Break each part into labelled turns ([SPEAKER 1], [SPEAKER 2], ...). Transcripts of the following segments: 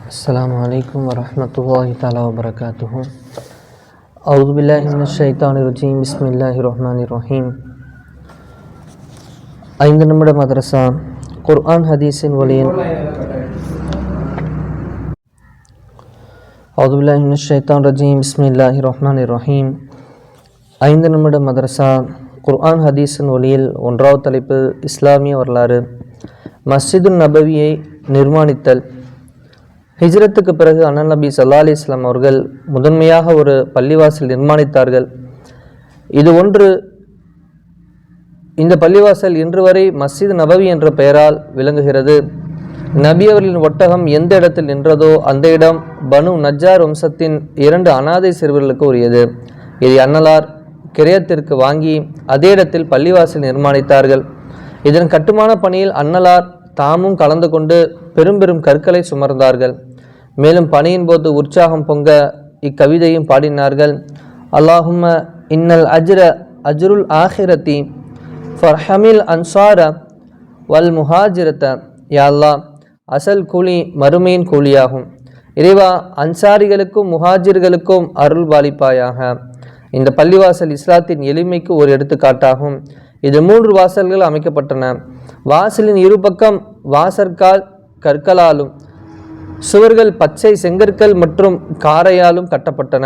[SPEAKER 1] அஸ்ஸலாமு அலைக்கும் வரஹ்மத்துல்லாஹி தஆலா வபரகாத்துஹு. அஊது பில்லாஹி மினஷ் ஷைத்தானிர் ரஜீம். பிஸ்மில்லாஹிர் ரஹ்மானிர் ரஹீம். 5 நிமிட மதரசா குர்ஆன் ஹதீஸின் ஒளியில். அஊது பில்லாஹி மினஷ் ஷைத்தானிர் ரஜீம். பிஸ்மில்லாஹிர் ரஹ்மானிர் ரஹீம். 5 நிமிட மதரசா குர்ஆன் ஹதீஸின் ஒளியில். 1வது தலைப்பு இஸ்லாமிய வரலாறு. மஸ்ஜிதுன் நபவியை நிர்மாணித்தல். ஹிஜ்ரத்துக்கு பிறகு அண்ணல் நபி ஸல்லல்லாஹு அலைஹி வஸல்லம் அவர்கள் முதன்மையாக ஒரு பள்ளிவாசல் நிர்மாணித்தார்கள். இந்த பள்ளிவாசல் இன்று வரை மஸ்ஜித் நபவி என்ற பெயரால் விளங்குகிறது. நபி அவர்களின் ஒட்டகம் எந்த இடத்தில் நின்றதோ அந்த இடம் பனு நஜ்ஜார் வம்சத்தின் 2 அனாதை சிறுவர்களுக்கு உரியது. இதை அன்னலார் கிரயத்திற்கு வாங்கி அதே இடத்தில் பள்ளிவாசல் நிர்மாணித்தார்கள். இதன் கட்டுமான பணியில் அன்னலார் தாமும் கலந்து கொண்டு பெரும் பெரும் கற்களை சுமர்ந்தார்கள். மேலும் பணியின் போது உற்சாகம் பொங்க இக்கவிதையும் பாடினார்கள். அல்லாஹும்ம இன்னல் அஜ்ருல் ஆஹிரத்தி ஃபர்ஹமில் அன்சார வல் முஹாஜிரத்த. யா அல்லாஹ், அசல் கூலி மறுமையின் கூலியாகும். இறைவா, அன்சாரிகளுக்கும் முஹாஜிர்களுக்கும் அருள் பாலிப்பாயாக. இந்த பள்ளிவாசல் இஸ்லாத்தின் எளிமைக்கு ஒரு எடுத்துக்காட்டாகும். இது 3 வாசல்கள் அமைக்கப்பட்டன. வாசலின் இருபக்கம் வாசற்கால் கற்களாலும் சுவர்கள் பச்சை செங்கற்கள் மற்றும் காரையாலும் கட்டப்பட்டன.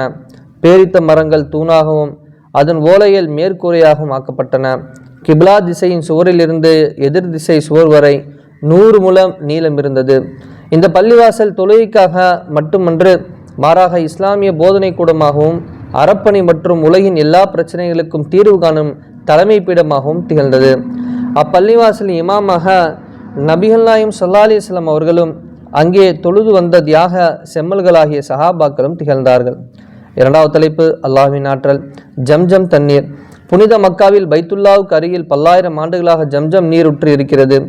[SPEAKER 1] பேரித்த மரங்கள் தூணாகவும் அதன் ஓலைகள் மேற்கூரையாகவும் ஆக்கப்பட்டன. கிப்லா திசையின் சுவரிலிருந்து எதிர் திசை சுவர் வரை 100 முழம் நீளம் இருந்தது. இந்த பள்ளிவாசல் தொழுகைக்காக மட்டுமன்று, மாறாக இஸ்லாமிய போதனை கூடமாகவும் அறப்பணி மற்றும் உலகின் எல்லா பிரச்சனைகளுக்கும் தீர்வு காணும் தலைமை பீடமாகவும் திகழ்ந்தது. அப்பள்ளிவாசலின் இமாமாக நபிகள் நாயகம் ஸல்லல்லாஹு அலைஹி வஸல்லம் அவர்களும் அங்கே தொழுது வந்த தியாக செம்மல்களாகிய சஹாபாக்களும் திகழ்ந்தார்கள். 2வது தலைப்பு அல்லாஹ்வின் ஆற்றல். ஜம்ஜம் தண்ணீர். புனித மக்காவில் பைத்துல்லாவுக்கு அருகில் பல்லாயிரம் ஆண்டுகளாக ஜம்ஜம் நீர் உற்று இருக்கிறது.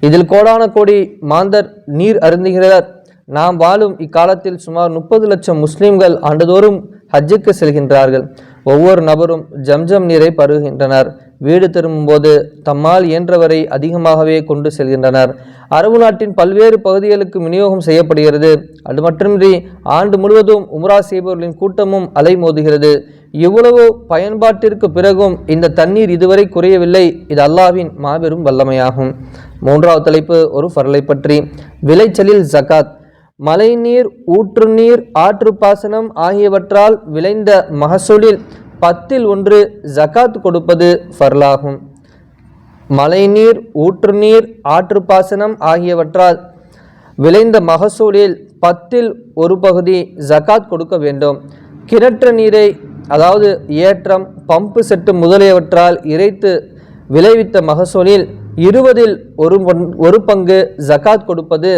[SPEAKER 1] இதில் கோடான கோடி மாந்தர் நீர் அருந்துகிறார். நாம் வாழும் இக்காலத்தில் சுமார் 30 லட்சம் முஸ்லிம்கள் ஆண்டுதோறும் ஹஜ்ஜுக்கு செல்கின்றார்கள். ஒவ்வொரு நபரும் ஜம்ஜம் நீரை பருகுகின்றனர். வீடு திரும்பும்போது தம்மால் இயன்றவரை அதிகமாகவே கொண்டு செல்கின்றனர். அரபு நாட்டின் பல்வேறு பகுதிகளுக்கு விநியோகம் செய்யப்படுகிறது. அது மட்டுமின்றி ஆண்டு முழுவதும் உம்ரா செய்பவர்களின் கூட்டமும் அலைமோதுகிறது. இவ்வளவு பயன்பாட்டிற்கு பிறகும் இந்த தண்ணீர் இதுவரை குறையவில்லை. இது அல்லாஹ்வின் மாபெரும் வல்லமையாகும். 3வது தலைப்பு ஒரு ஃபர்லை பற்றி. விளைச்சலில் ஜகாத். மழைநீர், ஊற்று நீர், ஆற்று பாசனம் ஆகியவற்றால் விளைந்த மகசூலில் 10ல் 1 ஜகாத் கொடுப்பது ஃபர்லாகும். மழைநீர், ஊற்று நீர், ஆற்று பாசனம் ஆகியவற்றால் விளைந்த மகசூலில் 10ல் 1 பகுதி ஜகாத் கொடுக்க வேண்டும். கிணற்று நீரை, அதாவது ஏற்றம், பம்பு செட்டு முதலியவற்றால் இறைத்து விளைவித்த மகசூலில் 20ல் 1 பங்கு ஜகாத் கொடுப்பது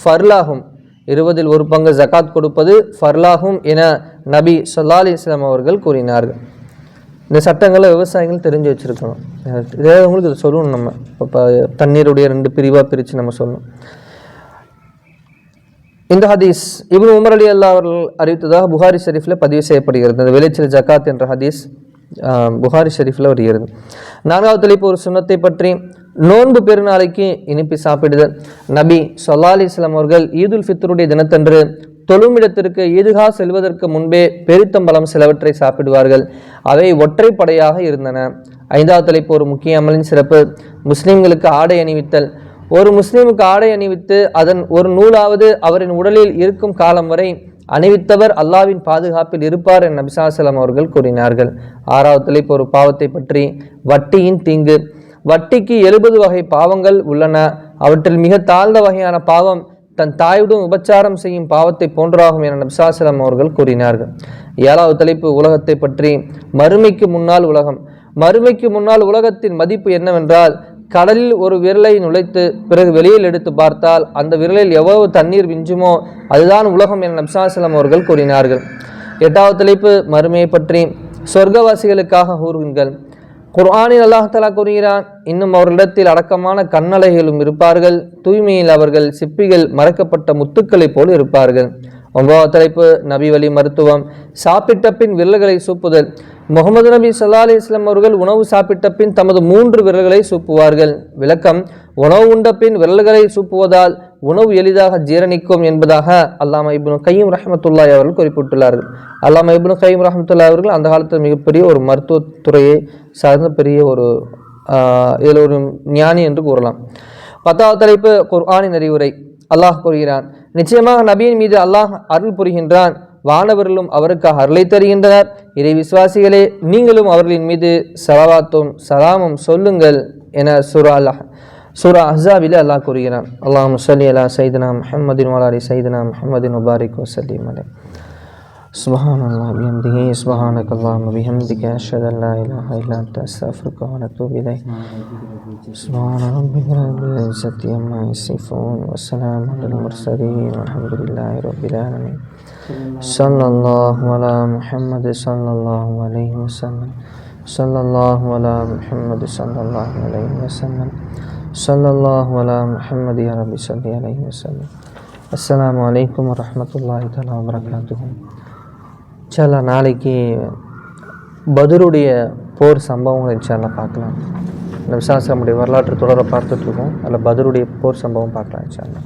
[SPEAKER 1] ஃபர்லாகும். 20ல் 1 பங்கு ஜகாத் கொடுப்பது ஃபர்லாகும் என நபி ஸல்லல்லாஹு அலைஹி வஸல்லம் அவர்கள் கூறினார்கள். இந்த சட்டங்களை விவசாயிகள் தெரிஞ்சு வச்சுருக்கணும். இதே உங்களுக்கு இதை சொல்லணும். நம்ம இப்போ தண்ணீருடைய 2 பிரிவாக பிரித்து நம்ம சொல்லணும். இந்த ஹதீஸ் இப்னு உமர் ரலியல்லாஹு அவர்கள் அறிவித்ததாக புகாரி ஷெரீஃபில் பதிவு செய்யப்படுகிறது. இந்த விளைச்சல் ஜகாத் என்ற ஹதீஸ் புகாரி ஷெரீஃபில் வருகிறது. 4வது தலைப்பு ஒரு சுன்னத்தை பற்றி. நோன்பு பெருநாளைக்கு இனிப்பி சாப்பிடுதல். நபி ஸல்லல்லாஹு அலைஹி வஸல்லம் அவர்கள் ஈதுல் ஃபித்ருடைய தினத்தன்று தொழுமிடத்திற்கு ஈதுகா செல்வதற்கு முன்பே பெருத்தம்பழம் சிலவற்றை சாப்பிடுவார்கள். அவை ஒற்றைப்படையாக இருந்தன. 5வது தலைப்பு ஒரு முக்கிய அமலின் சிறப்பு. முஸ்லிம்களுக்கு ஆடை அணிவித்தல். ஒரு முஸ்லிமுக்கு ஆடை அணிவித்து அதன் ஒரு நூலாவது அவரின் உடலில் இருக்கும் காலம் வரை அணிவித்தவர் அல்லாஹ்வின் பாதுகாப்பில் இருப்பார் என நபி ஸல்லல்லாஹு அலைஹி வஸல்லம் அவர்கள் கூறினார்கள். 6வது தலைப்பு ஒரு பாவத்தை பற்றி. வட்டியின் தீங்கு. வட்டிக்கு 70 வகை பாவங்கள் உள்ளன. அவற்றில் மிக தாழ்ந்த வகையான பாவம் தன் தாயுடன் உபச்சாரம் செய்யும் பாவத்தை போன்றாகும் என நபி ஸல்லல்லாஹு அலைஹி வஸல்லம் அவர்கள் கூறினார்கள். 7வது தலைப்பு உலகத்தை பற்றி. மறுமைக்கு முன்னால் உலகம். மறுமைக்கு முன்னால் உலகத்தின் மதிப்பு என்னவென்றால், கடலில் ஒரு விரலை நுழைத்து பிறகு வெளியில் எடுத்து பார்த்தால் அந்த விரலில் எவ்வளவு தண்ணீர் விஞ்சுமோ அதுதான் உலகம் என நபி ஸல்லல்லாஹு அலைஹி வஸல்லம் அவர்கள் கூறினார்கள். 8வது தலைப்பு மறுமையை பற்றி. சொர்க்கவாசிகளுக்காக கூறுங்கள். குர்ஆனில் அல்லாஹ் தஆலா கூறுகிறான், இன்னும் அவர்களிடத்தில் அடக்கமான கண்ணலைகளும் இருப்பார்கள். தூய்மையில் அவர்கள் சிப்பிகள் மறைக்கப்பட்ட முத்துக்களை போல் இருப்பார்கள். 9வது தலைப்பு நபி வழி மருத்துவம். சாப்பிட்ட பின் விரல்களை சூப்புதல். முகமது நபி ஸல்லல்லாஹு அலைஹி வஸல்லம் அவர்கள் உணவு சாப்பிட்ட பின் தமது 3 விரல்களை சூப்புவார்கள். விளக்கம்: உணவு உண்ட பின் விரல்களை சூப்புவதால் உணவு எளிதாக ஜீரணிக்கும் என்பதாக அல்லாமா இப்னு கையும் ரஹ்மத்துல்லாஹி அவர்கள் குறிப்பிட்டுள்ளார்கள். அல்லாமா இப்னு கையும் ரஹ்மத்துல்லாஹி அவர்கள் அந்த காலத்தில் மிகப்பெரிய ஒரு மருத்துவத்துறையை சார்ந்த பெரிய ஒரு இதில் ஒரு ஞானி என்று கூறலாம். 10வது தலைப்பு குர்ஆனின் அறிவுரை. அல்லாஹ் கூறுகிறான், நிச்சயமாக நபியின் மீது அல்லாஹ் அருள் புரிகின்றான், வானவர்களும் அவருக்காக அருளை தருகின்றனர். இறை விசுவாசிகளே, நீங்களும் அவர்களின் மீது ஸலவாத்தும் சலாமும் சொல்லுங்கள் என சூரா அஹ்ஸாபிலே அல்லாஹ் கூறுகிறான். அல்லாஹும்ம ஸல்லி அலா சய்யிதினா முஹம்மதின் வ அலா ஆலி சய்யிதினா முஹம்மதின் வ பாரிக் வ ஸல்லிம் அலைஹி. சுப்ஹானல்லாஹி பிஹம்திஹி சுப்ஹானக்கல்லாஹும்ம பிஹம்திக அஷ்ஹது அன் லா இலாஹ இல்லா அன்த அஸ்தக்ஃபிருக வ அத்தூபு இலைக். சுப்ஹான ரப்பிக ரப்பில் இஸ்ஸத்தி அம்மா யசிஃபூன் வ ஸலாமுன் அலல் முர்ஸலீன் வல்ஹம்துலில்லாஹி ரப்பில் ஆலமீன். ஸல்லல்லாஹு அலா முஹம்மது ஸல்லல்லாஹு அலைஹி வஸல்லம். ஸல்லல்லாஹு அலா முஹம்மது ஸல்லல்லாஹு அலைஹி வஸல்லம். ஸல்லல்லாஹு அலா முஹம்மது யா ரப்பி ஸல்லி அலைஹி வஸல்லம். அஸ்ஸலாமு அலைக்கும் வரஹ்மத்துல்லாஹி தஆலா வ பரகாத்துஹு. இன்ஷாஅல்லாஹ் நாளைக்கு பத்ருடைய போர் சம்பவங்களை இன்ஷாஅல்லாஹ் பார்க்கலாம். இந்த விசாசமுடைய வரலாற்று தொடரை பார்த்துட்ருக்கோம். அதில் பத்ருடைய போர் சம்பவம் பார்க்கலாம் இன்ஷாஅல்லாஹ்.